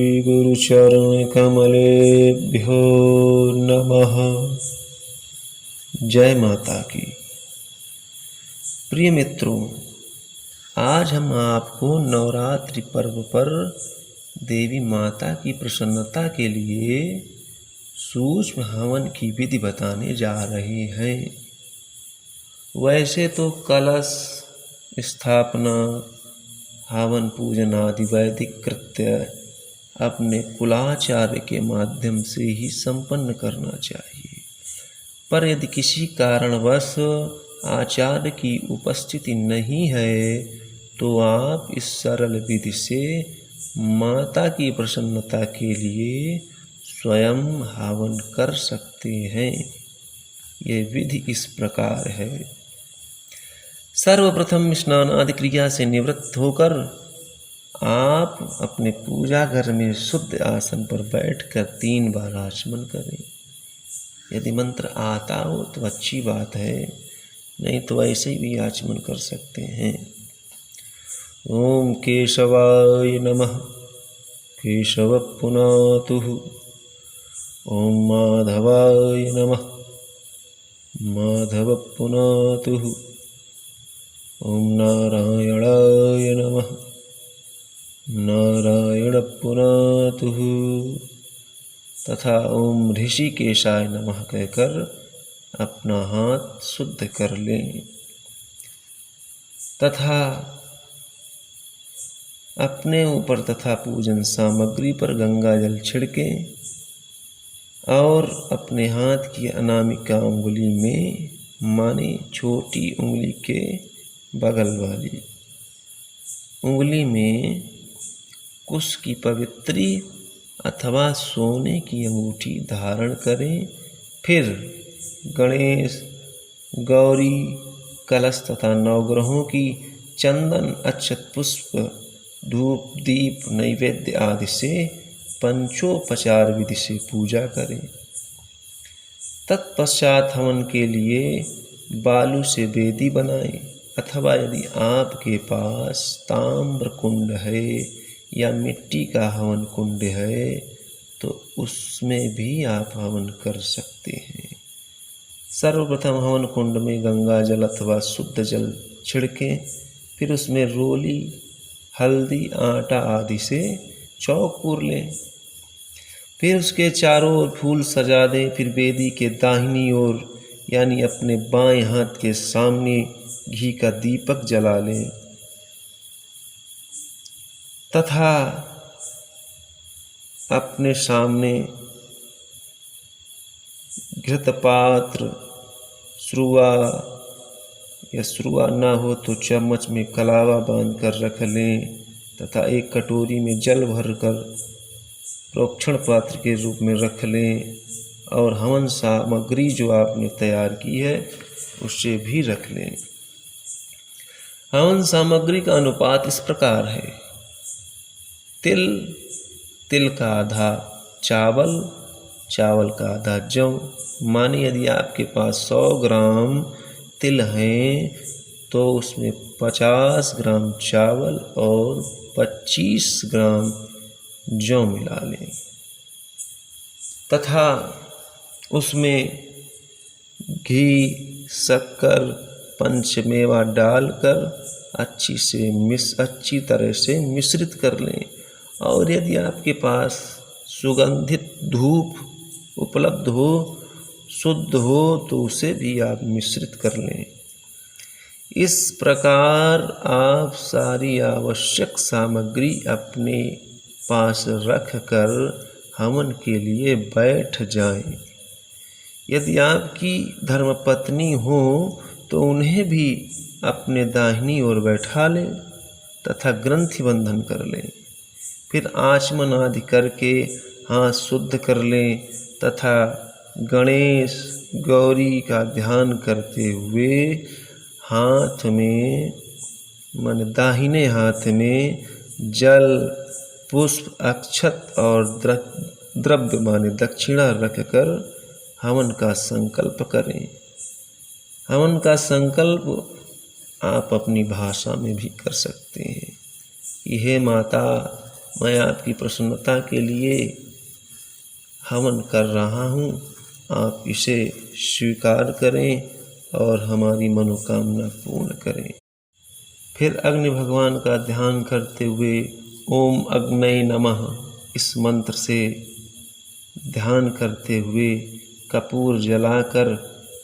श्रीगुरुचरणकमलेभ्यो नमः। जय माता की। प्रिय मित्रों, आज हम आपको नवरात्रि पर्व पर देवी माता की प्रसन्नता के लिए सूक्ष्म हवन की विधि बताने जा रहे हैं। वैसे तो कलश स्थापना, हवन पूजन आदि वैदिक कृत्य अपने कुलाचार्य के माध्यम से ही संपन्न करना चाहिए, पर यदि किसी कारणवश आचार्य की उपस्थिति नहीं है तो आप इस सरल विधि से माता की प्रसन्नता के लिए स्वयं हवन कर सकते हैं। यह विधि इस प्रकार है। सर्वप्रथम स्नान आदि क्रिया से निवृत्त होकर आप अपने पूजा घर में शुद्ध आसन पर बैठकर 3 बार आचमन करें। यदि मंत्र आता हो तो अच्छी बात है, नहीं तो ऐसे भी आचमन कर सकते हैं। ओम केशवाय नमः, केशव पुनातुः। ओम माधवाय नमः, माधव पुनातुः। ओम नारायणाय नमः, नारायण पुनातुः। तथा ओम ऋषिकेशाय नमः कहकर अपना हाथ शुद्ध कर लें तथा अपने ऊपर तथा पूजन सामग्री पर गंगा जल छिड़कें और अपने हाथ की अनामिका उंगली में, माने छोटी उंगली के बगल वाली उंगली में कुश की पवित्री अथवा सोने की अंगूठी धारण करें। फिर गणेश, गौरी, कलश तथा नवग्रहों की चंदन, अक्षत, पुष्प, धूप, दीप, नैवेद्य आदि से पंचोपचार विधि से पूजा करें। तत्पश्चात हवन के लिए बालू से वेदी बनाएं, अथवा यदि आपके पास ताम्र कुंड है या मिट्टी का हवन कुंड है तो उसमें भी आप हवन कर सकते हैं। सर्वप्रथम हवन कुंड में गंगा जल अथवा शुद्ध जल छिड़कें। फिर उसमें रोली, हल्दी, आटा आदि से चौक लें। फिर उसके चारों ओर फूल सजा दें। फिर वेदी के दाहिनी ओर यानी अपने बाएं हाथ के सामने घी का दीपक जला लें तथा अपने सामने घृत पात्र, श्रुआ या श्रुआ न हो तो चम्मच में कलावा बांधकर रख लें तथा एक कटोरी में जल भरकर प्रोक्षण पात्र के रूप में रख लें और हवन सामग्री जो आपने तैयार की है उससे भी रख लें। हवन सामग्री का अनुपात इस प्रकार है: तिल का आधा चावल, चावल का आधा जौ। माने यदि आपके पास 100 ग्राम तिल हैं तो उसमें 50 ग्राम चावल और 25 ग्राम जौ मिला लें तथा उसमें घी, शक्कर, पंचमेवा डालकर अच्छी तरह से मिश्रित कर लें। और यदि आपके पास सुगंधित धूप उपलब्ध हो, शुद्ध हो, तो उसे भी आप मिश्रित कर लें। इस प्रकार आप सारी आवश्यक सामग्री अपने पास रख कर हवन के लिए बैठ जाएं। यदि आपकी धर्मपत्नी हो तो उन्हें भी अपने दाहिनी ओर बैठा लें तथा ग्रंथि बंधन कर लें। फिर आचमन आदि करके हाथ शुद्ध कर लें तथा गणेश, गौरी का ध्यान करते हुए हाथ में, माने दाहिने हाथ में जल, पुष्प, अक्षत और द्रव्य माने दक्षिणा रखकर हवन का संकल्प करें। हवन का संकल्प आप अपनी भाषा में भी कर सकते हैं कि हे माता, मैं आपकी प्रसन्नता के लिए हवन कर रहा हूँ, आप इसे स्वीकार करें और हमारी मनोकामना पूर्ण करें। फिर अग्नि भगवान का ध्यान करते हुए ओम अग्नये नमः इस मंत्र से ध्यान करते हुए कपूर जलाकर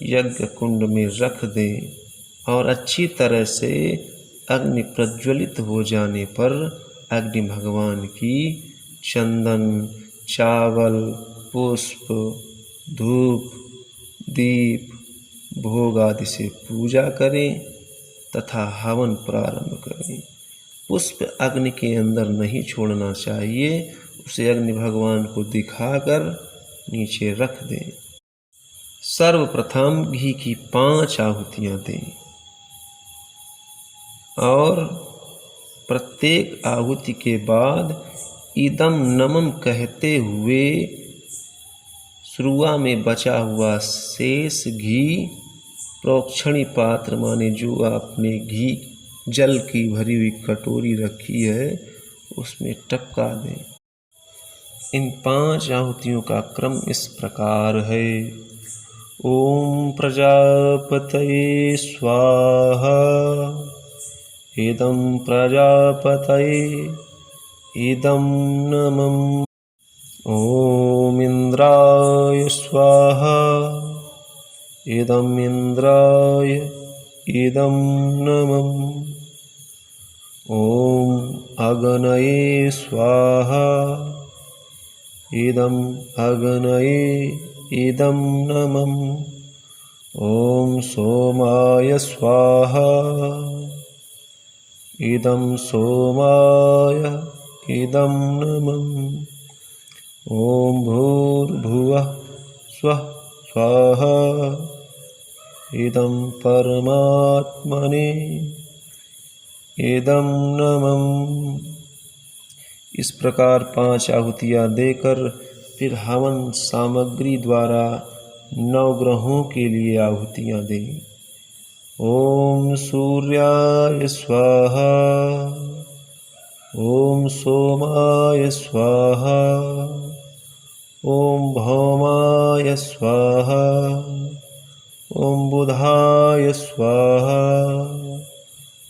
यज्ञ कुंड में रख दें और अच्छी तरह से अग्नि प्रज्वलित हो जाने पर अग्नि भगवान की चंदन, चावल, पुष्प, धूप, दीप, भोग आदि से पूजा करें तथा हवन प्रारंभ करें। पुष्प अग्नि के अंदर नहीं छोड़ना चाहिए, उसे अग्नि भगवान को दिखाकर नीचे रख दें। सर्वप्रथम घी की 5 आहुतियाँ दें और प्रत्येक आहुति के बाद इदम नमम कहते हुए शुरुआ में बचा हुआ शेष घी प्रोक्षणी पात्र माने जो आपने घी जल की भरी हुई कटोरी रखी है उसमें टपका दें। इन 5 आहुतियों का क्रम इस प्रकार है। ओम प्रजापतये स्वाहा, इदं प्रजापतये इदं नमः। ओम इंद्राय स्वाहा, इदं इंद्राय इदं नमः। ओम अग्नये स्वाहा, इदं अग्नये इदं नमः। ओम सोमाय स्वाहा, इदं सोमाय इदं नमः। ओम भूर्भुवः स्वः स्वाहा, इदं परमात्मने इदं नमः। इस प्रकार 5 आहुतियाँ देकर फिर हवन सामग्री द्वारा 9 ग्रहों के लिए आहुतियाँ दें। ओम सूर्याय स्वाहा, ओम सोमाय स्वाहा, ओम भौमाय स्वाहा, ओम बुधाय स्वाहा,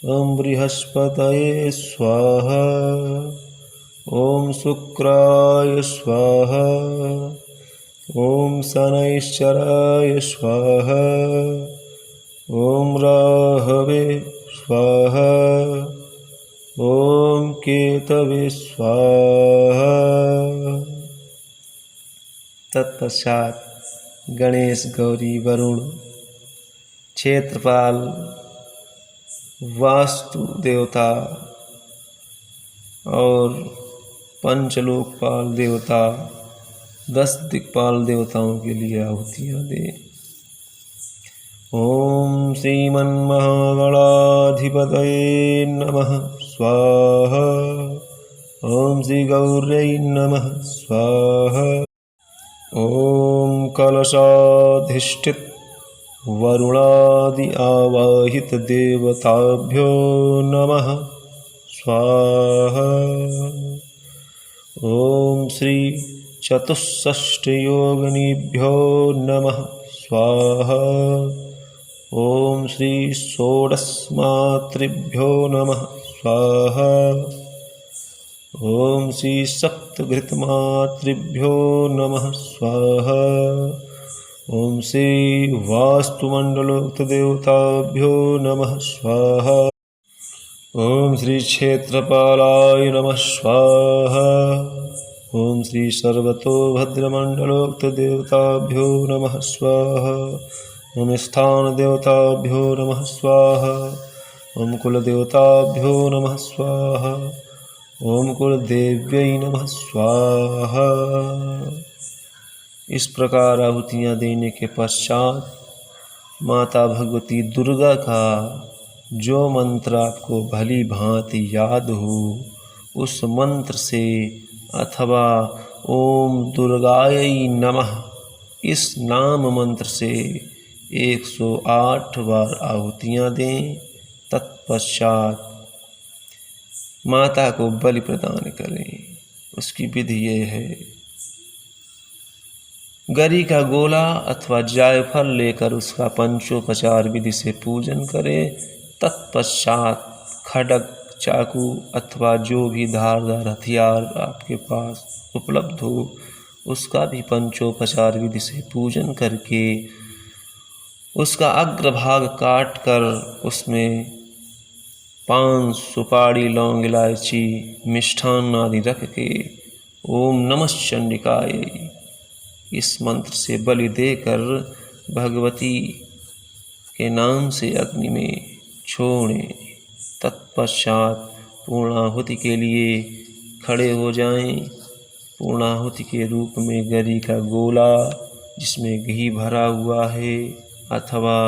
ओम बृहस्पतये स्वाहा, ओम शुक्राय स्वाहा, ओम शनैश्चराय स्वाहा, ओम राहवे स्वाहा, ओम केतवे स्वाहा। तत्पश्चात गणेश, गौरी, वरुण, क्षेत्रपाल, वास्तु देवता और पंचलोकपाल देवता, 10 दिक्पाल देवताओं के लिए आहुतियाँ दें। ओम श्रीमन्महागणाधिपतये नमः स्वाहा, ओम श्री गौर्यै नमः स्वाहा। ओम कलशाधिष्ठित वरुणादि आवाहित देवताभ्यो नमः स्वाहा। ओम श्री चतुष्षष्टियोगिनीभ्यो नमः स्वाहा। ओम श्री षोडशमातृभ्यो नमः स्वाहा। ओम श्री सप्तघृतमातृभ्यो नमः स्वाहा। ओम श्री वास्तुमंडलोक्त देवताभ्यो नमः स्वाहा। ओम श्री क्षेत्रपालाय नमः स्वाहा। ओम श्री सर्वतोभद्रमंडलोक्त देवताभ्यो नमः स्वाहा। ओम स्थान देवताभ्यो नमः स्वाहा। ओम कुल देवताभ्यो नमः स्वाहा। ओम कुलदेव्यै नमः स्वाहा। इस प्रकार आहुतियाँ देने के पश्चात माता भगवती दुर्गा का जो मंत्र आपको भली भांति याद हो उस मंत्र से अथवा ओम दुर्गायै नमः इस नाम मंत्र से 108 बार आहुतियाँ दें। तत्पश्चात माता को बलि प्रदान करें। उसकी विधि ये है, गरी का गोला अथवा जायफल लेकर उसका पंचोपचार विधि से पूजन करें। तत्पश्चात खड्ग, चाकू अथवा जो भी धारदार हथियार आपके पास उपलब्ध हो उसका भी पंचोपचार विधि से पूजन करके उसका अग्रभाग काट कर उसमें पान, सुपारी, लौंग, इलायची, मिष्ठान आदि रख के ओम नमः चंडिकाय इस मंत्र से बलि देकर भगवती के नाम से अग्नि में छोड़ें। तत्पश्चात पूर्णाहुति के लिए खड़े हो जाएं। पूर्णाहुति के रूप में गरी का गोला जिसमें घी भरा हुआ है अथवा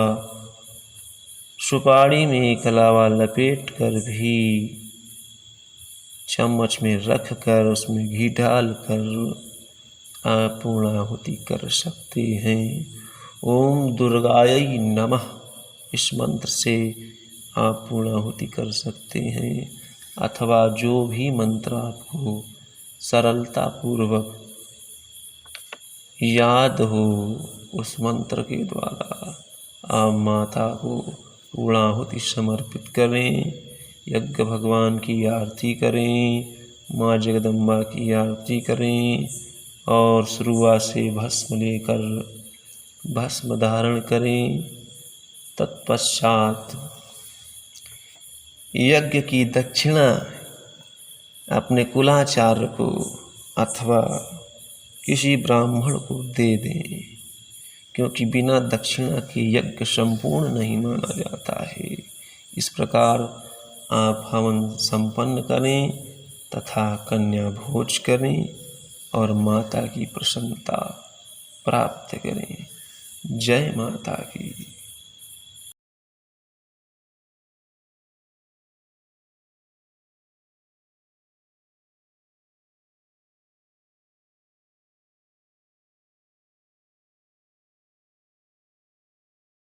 सुपारी में कलावा लपेट कर भी चम्मच में रख कर उसमें घी डाल कर आप पूर्णाहुति कर सकते हैं। ओम दुर्गायै नमः इस मंत्र से आप पूर्णाहुति कर सकते हैं अथवा जो भी मंत्र आपको सरलता पूर्वक याद हो उस मंत्र के द्वारा आप माता को पूर्णाहुति समर्पित करें। यज्ञ भगवान की आरती करें, माँ जगदम्बा की आरती करें और शुरुआत से भस्म लेकर भस्म धारण करें। तत्पश्चात यज्ञ की दक्षिणा अपने कुलाचार्य को अथवा किसी ब्राह्मण को दे दें, क्योंकि बिना दक्षिणा के यज्ञ संपूर्ण नहीं माना जाता है। इस प्रकार आप हवन संपन्न करें तथा कन्या भोज करें और माता की प्रसन्नता प्राप्त करें। जय माता की।